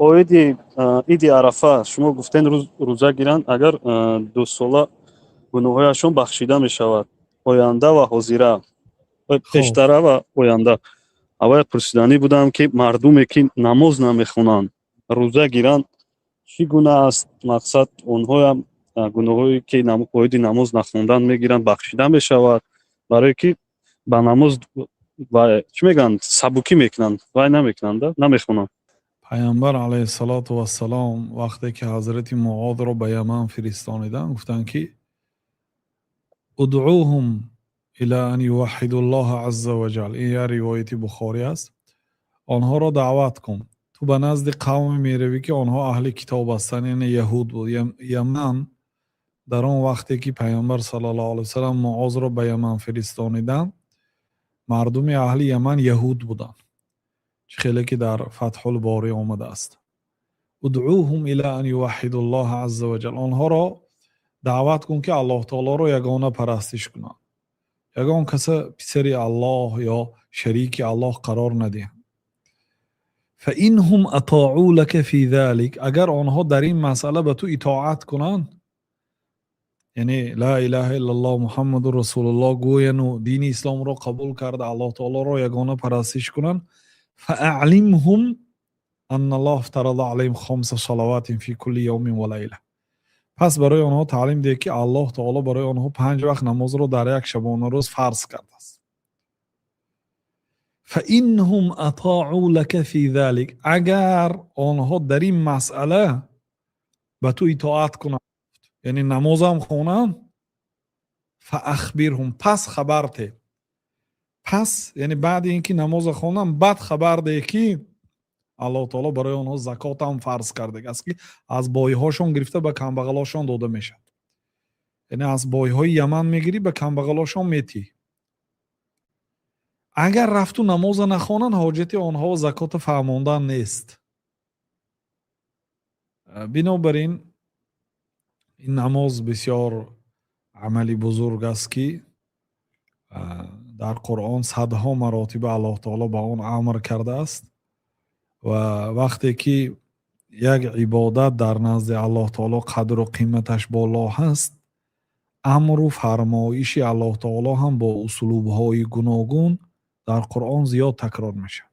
оиди иди арафа шумо гуфтен рӯза гиранд, агар дусола гуноҳҳояшон бахшида мешавад, оянда ва ҳозира, خب пештара ва оянда. аввал пурсиданӣ будам ки мардуме ки намоз намехонанд, рӯза гиранд, чӣ гуна аст? Мақсад онҳоям гуноҳҳое ки оиди намоз нахондан мегиранд бахшида мешавад, барое ки ба намоз чӣ мегӯянд, сабукӣ мекунанд, вай намекунанд, намехонанд. پیامبر علیه الصلاة و السلام وقتی که حضرت معاذ رو به یمن فرستانیدن گفتن که ادعوهم الى ان یوحدوا الله عز وجل. این یه روایت بخاری است. آنها را دعوت کن. تو به نزد قوم میروی که آنها اهل کتاب هستند، یعنی یهود بود. یمن در آن وقتی که پیامبر صلی الله علیه و سلم معاذ را به یمن فرستانیدن، مردم اهل یمن یهود بودند. خیلی که در فتح الباری آمده است. ادعوهم الى ان یوحدوا الله عز وجل. آنها را دعوت کن که الله تعالی را یگانه پرستش کنند. یگان کسی پسر الله یا شریک الله قرار ندهند. فانهم اطاعوا لك في ذلك. اگر آنها در این مسئله به تو اطاعت کنند، یعنی لا اله الا الله محمد رسول الله گویند و دین اسلام را قبول کرده، الله تعالی را یگانه پرستش کنند، فاعلمهم ان الله افترض عليهم 5 صلوات في كل يوم وليله. پس برای آنها تعلیم ده که الله تعالی برای آنها 5 وقت نماز را در یک شبانه روز فرض کرده است. فانهم اطاعوا لك في ذلك. اگر آنها در این مسئله به تو اطاعت کنند، یعنی نماز هم خوانند، فاخبرهم، پس خبر ده. پس یعنی بعد اینکه نماز خوانند بعد خبر ده که الله تعالی برای آنها زکات هم فرض کرده است که از بایهاشون گرفته به کمبغلاشون داده میشه. یعنی از بایهای یمن میگیری به کمبغلاشون میتی. اگر رفت و نماز نخوانند، حاجت آنها زکات فرماندن نیست. بنابراین این نماز بسیار عملی بزرگ است که در قرآن صدها مراتب الله تعالی به آن امر کرده است و وقتی که یک عبادت در نزد الله تعالی قدر و قیمتش بالا هست، امر و فرمایش الله تعالی هم با اسلوب‌های گوناگون در قرآن زیاد تکرار میشه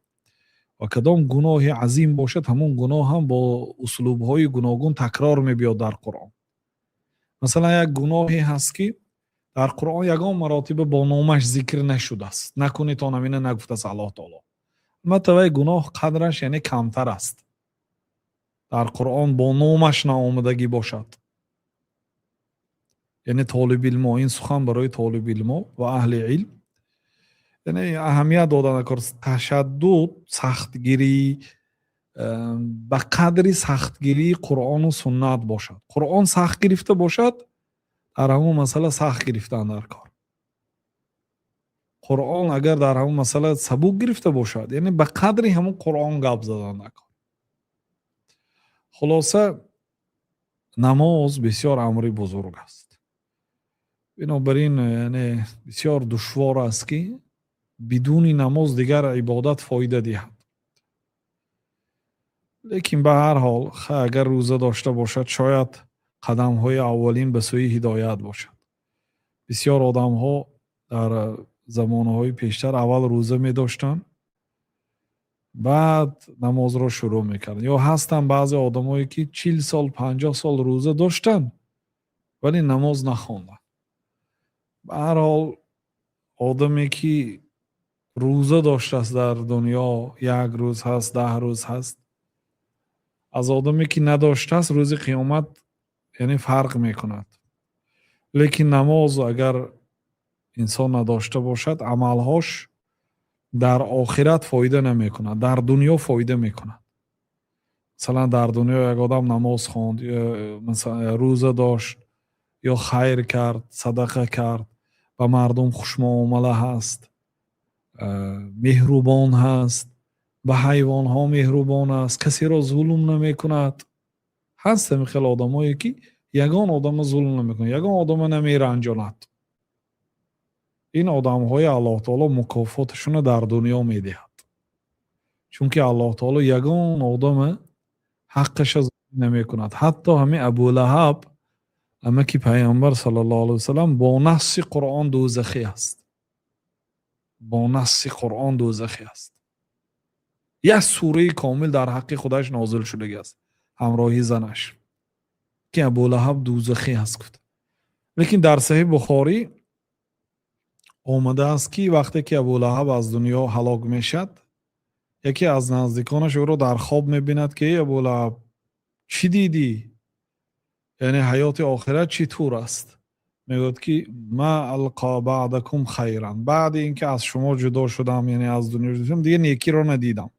و کدام گناه عظیم باشد همون گناه هم با اسلوب‌های گوناگون تکرار میبیاد در قرآن. مثلا یک گناهی هست که در قرآن یگان مراتب با نامش ذکر نشده است، نکنید تا نمینه نگفته است الله تعالی. البته گناه قدرش یعنی کمتر است، در قرآن با نامش نآمدگی باشد. یعنی طالب علم، این سخن برای طالب علم و اهل علم، یعنی اهمیت دادن کار تشدد، سختگیری به قدری سختگیری قرآن و سنت باشد. قرآن سخت گرفته باشد، در همون مسئله سخت گرفتن در کار. قرآن اگر در همون مسئله سبک گرفته باشد، یعنی به قدری همون قرآن گپ زدن در کار. خلاصه نماز بسیار امری بزرگ است. بنابراین یعنی بسیار دشوار است که بدون نماز دیگر عبادت فایده دهد. لیکن به هر حال اگر روزه داشته باشد شاید قدم های اولین به سوی هدایت باشد. بسیار آدم ها در زمانه های پیشتر اول روزه می داشتن، بعد نماز را شروع میکردن. یا هستن بعضی آدم هایی که 40 سال 50 سال روزه داشتن ولی نماز نخواندن. به هر حال آدمی که روزه داشته است در دنیا، 1 روز هست 10 روز هست، از آدمی که نداشته است روز قیامت یعنی فرق میکند. لیکن نماز اگر انسان نداشته باشد عملهاش در آخرت فایده نمیکند، در دنیا فایده میکند. مثلا در دنیا یک آدم نماز خواند، مثلا روزه داشت یا خیر کرد، صدقه کرد، به مردم خوشمعامله هست، مهربان هست، به حیوان ها مهربان است، کسی را ظلم نمی کند. هست میخیل آدم هایی که یگان آدم ظلم نمی کند، یگان آدم نمی رنجاند. این آدم های الله تعالی مکافاتشون در دنیا می دهد. چون که الله تعالی یگان آدم حقش از نمی کند. حتی همین ابو لهب، اما که پیامبر صلی الله علیه وسلم با نص قرآن دوزخی است، با نص قرآن دوزخی است. یک سوره کامل در حق خودش نازل شده است همراهی زنش که ابو لهب دوزخی است گفت. لیکن در صحیح بخاری آمده است که وقتی که ابو لهب از دنیا هلاک میشد، یکی از نزدیکانش او را در خواب میبیند که ابو لهب چی دیدی؟ یعنی حیات آخرت چطور است؟ میگوید که ما القا بعدکم خیرا، بعد اینکه از شما جدا شدم، یعنی از دنیا جدا شدم، دیگه نیکی رو ندیدم،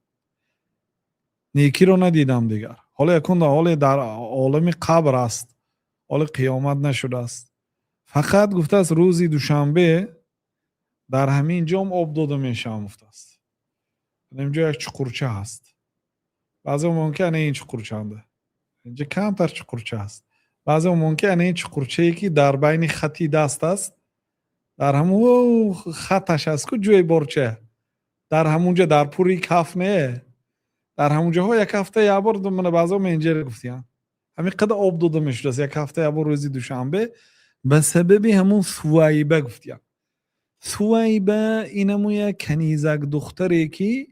نیکی رو ندیدم دیگر. حالا یکون در عالم قبر است، حالا قیامت نشده است. فقط گفته است روزی دوشنبه در همین جام آب داده میشم گفته است. اینجا یک چقورچه هست، بعضی ممکنه این چقورچه انده، اینجا کمتر چقورچه هست، بعضی ممکنه این چقورچه‌ای که در بین خطی دست است، در همون خطش است که جوی برچه، در همونجا در پوری کف نه، در همونجا ها یک هفته یه بار من بعضا منجر گفتیم همین قدر آب داده میشد است، یک هفته یه بار روزی دوشنبه، به سبب همون ثویبه گفتیم. ثویبه اینمون یک کنیزک دختری که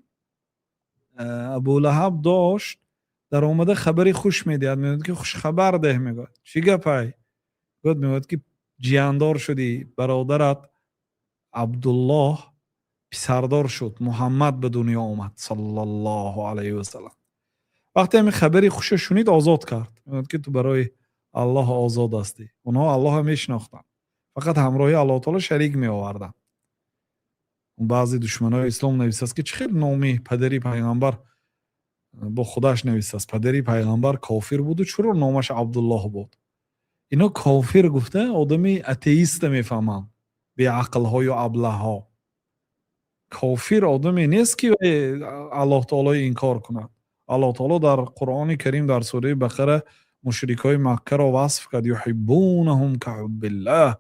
ابو لهب داشت، در اومده خبری خوش میدید، میگوید که خوش خبر ده، میگوید چی گپی؟ میگوید که جیاندار شدی، برادرت عبدالله پسردار شد، محمد به دنیا آمد صلی الله علیه و سلم. وقتی همین خبری خوش شنید آزاد کرد، میگوید که تو برای الله آزاد هستی. اونها الله هم میشناختن، فقط همراهی الله تعالی شریک می آوردن. بعضی دشمنای اسلام نویسته است که چه خیلی نامی پدری پیغمبر با خودش نویسته است، پدری پیغمبر کافر بود و چرا نامش عبدالله بود؟ اینا کافر گفته آدمی اتئیست میفهمن، به عقل ها یا ابله ها. کافر آدمی نیست که الله تعالی این کار کند. الله تعالی در قرآن کریم در سوره بقره مشرکای مکه را وصف کرد، یحبونهم کحب الله،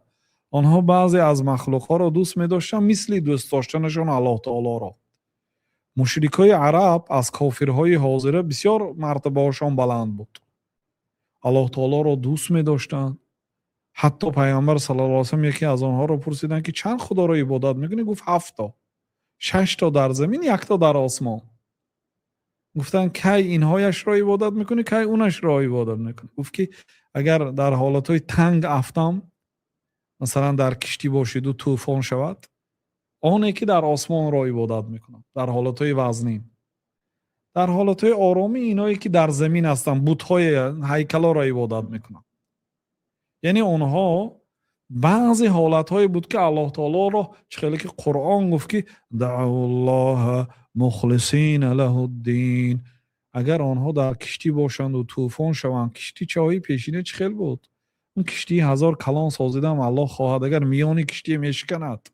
آنها بعضی از مخلوق ها را دوست می داشتن مثل دوست داشتنشون الله تعالی را. مشرکای عرب از کافرهای حاضره بسیار مرتبه هاشون بلند بود، الله تعالی را دوست می داشتن. حتی پیامبر صلی الله علیه و سلم یکی از آنها را پرسیدن که چند خدا را عبادت میکنی؟ گفت 7 تا، 6 تا در زمین، 1 تا در آسمان. گفتن کی اینهایش را عبادت میکنی، کی اونش را عبادت میکنی؟ گفت که اگر در حالتهای تنگ افتم، مثلا در کشتی باشید و طوفان شود، آنه که در آسمان را عبادت میکنم، در حالتهای وزنین. در حالتهای آرامی اینایی که در زمین هستن، بت‌های هیکلا را عبادت میکنن. یعنی اونها بعضی حالت‌های بود که الله تعالی را، چخیلی که قرآن گفت که دعوا الله مخلصین له الدین، اگر آنها در کشتی باشند و طوفان شوند، کشتی چاهی پیشینه چخیل بود، اون کشتی 1000 کلان سازیدم الله خواهد اگر میانی کشتی میشکند،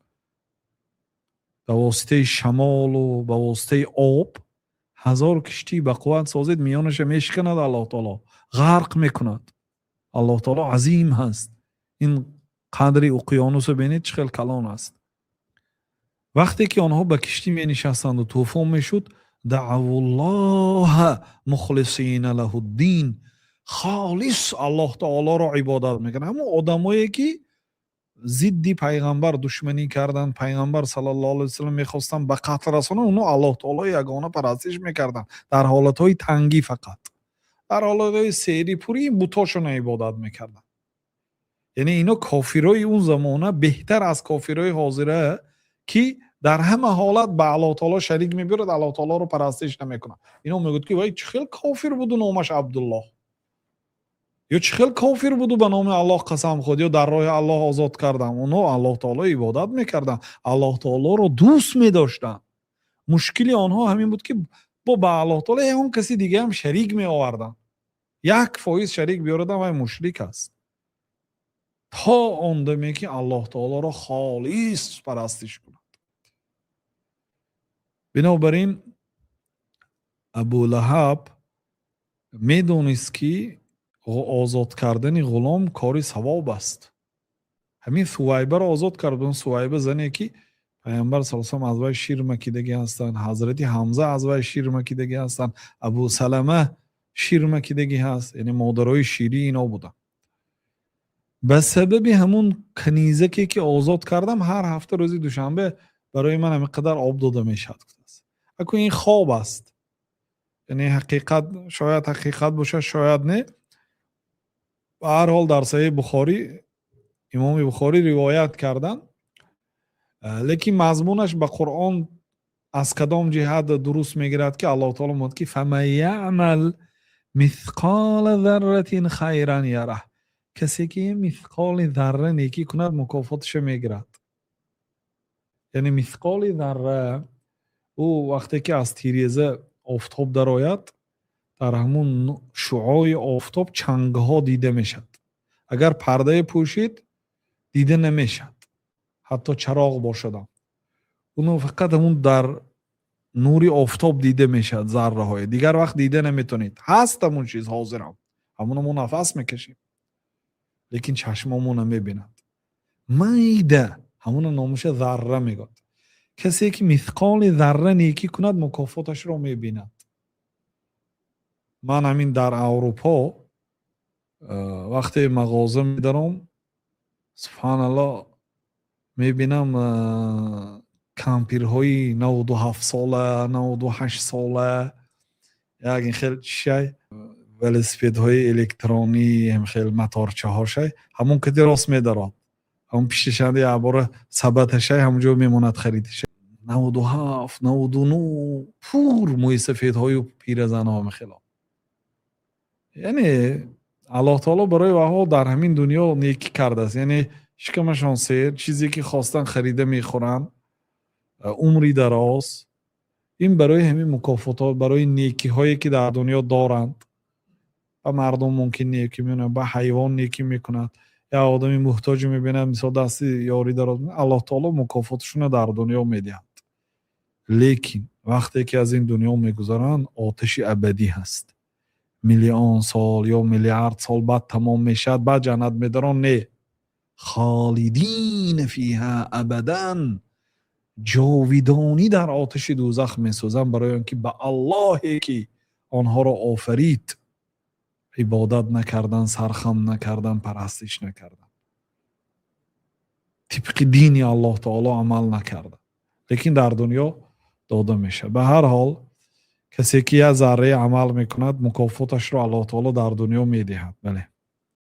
به واسطه شمال و به واسطه آب 1000 کشتی به قوت سازید، میانش میشکند، الله تعالی غرق میکند. الله تعالی عظیم هست. این قدری اقیانوس بینید چقدر کلان است. وقتی که آنها به کشتی می نشستند و طوفان میشد، دعوا الله مخلصین له الدین، خالص الله تعالی را عبادت میکنند. همون آدمایی که ضد پیغمبر دشمنی کردند، پیغمبر صلی الله علیه و سلم میخواستن به قتل رسانن، اونها الله تعالی یگانه پرستش میکردن در حالتهای تنگی، فقط در حالتهای سیری پوری بتاشون عبادت میکردن. یعنی اینا کافرای اون زمانه بهتر از کافرای حاضره که در همه حالت به الله تعالی شریک میبرد، الله تعالی رو پرستش نمیکنه. اینا میگوید که وای چه خیلی کافر بود و نامش عبدالله، یا چه خیلی کافر بود و به نام الله قسم خورد یا در راه الله آزاد کردن. اونا الله تعالی عبادت میکردن، الله تعالی رو دوست میداشتن. مشکلی آنها همین بود که با الله تعالی اون کسی دیگه هم شریک می آوردن. 1% شریک بیاردن و مشرک است. تا آن دمی که الله تعالی را خالص پرستش کند. بنابراین ابو لهب میدونست که آزاد کردن غلام کاری ثواب است. همین ثویبه را آزاد کردن. ثویبه زنی که پیامبر صلی الله علیه و آله از وی شیر مکیدگی هستند، حضرت حمزه از وی شیر مکیدگی هستند، ابو سلمه شیرمکیدگی هست، یعنی مادرای شیری اینا بودن. به سبب همون کنیزکی که آزاد کردم هر هفته روزی دوشنبه برای من همینقدر آب داده میشد. اکو این خواب است، یعنی حقیقت، شاید حقیقت باشه شاید نه. به هر حال در صحیح بخاری امام بخاری روایت کردن، لیکن مضمونش به قرآن از کدام جهت درست میگیرد که الله تعالی میگه فمن یعمل مثقال ذره خیرا یره، کسی که مثقال ذره نیکی کند مکافاتش میگیرد. یعنی مثقال ذره او وقتی که از تیریزه آفتاب در آید، در همون شعاع آفتاب چنگ ها دیده میشد. اگر پرده پوشید دیده نمیشد، حتی چراغ باشد اونو فقط همون در نوری آفتاب دیده میشد. ذره های دیگر وقت دیده نمیتونید. هست همون چیز حاضرم، همون نفس میکشیم لیکن چشممون نمیبیند. میده همون نامش ذره میگد. کسی که مثقال ذره نیکی کند مکافاتش رو میبیند. من همین در اروپا وقتی مغازه میدارم سبحان الله میبینم کامپیرهای 97 ساله 98 ساله یک خیلی چیه ولسپید های الکترونی هم خیلی متارچه هاشه همون که راست میدارد همون پیششنده عباره ثبتشه همونجا میموند خریدش 97 99 پور موی سفید های پیرزن ها میخلا. یعنی الله تعالی برای وها در همین دنیا نیکی کرده است. یعنی شکمشان سیر چیزی که خواستن خریده میخورن، عمری دراز. این برای همین مکافات، برای نیکی هایی که در دنیا دارند. و مردم ممکن نیکی میکنند، با حیوان نیکی میکنند، یا آدمی محتاج میبینند مثلا دستی یاری دراز، الله تعالی مکافاتشون در دنیا میدهند. لیکن وقتی که از این دنیا میگذارند آتش ابدی هست. میلیون سال یا میلیارد سال بعد تمام میشد، بعد جنت میدارن. نه، خالدین فیها ابدا، جاویدانی در آتش دوزخ میسوزن، برای اینکه به اللهی که آنها را آفرید عبادت نکردن، سرخم نکردن، پرستش نکردن، طبق دین الله تعالی عمل نکردن، لیکن در دنیا داده میشه. به هر حال کسی که یه ذره عمل میکند مکافاتش رو الله تعالی در دنیا میدهد. بله.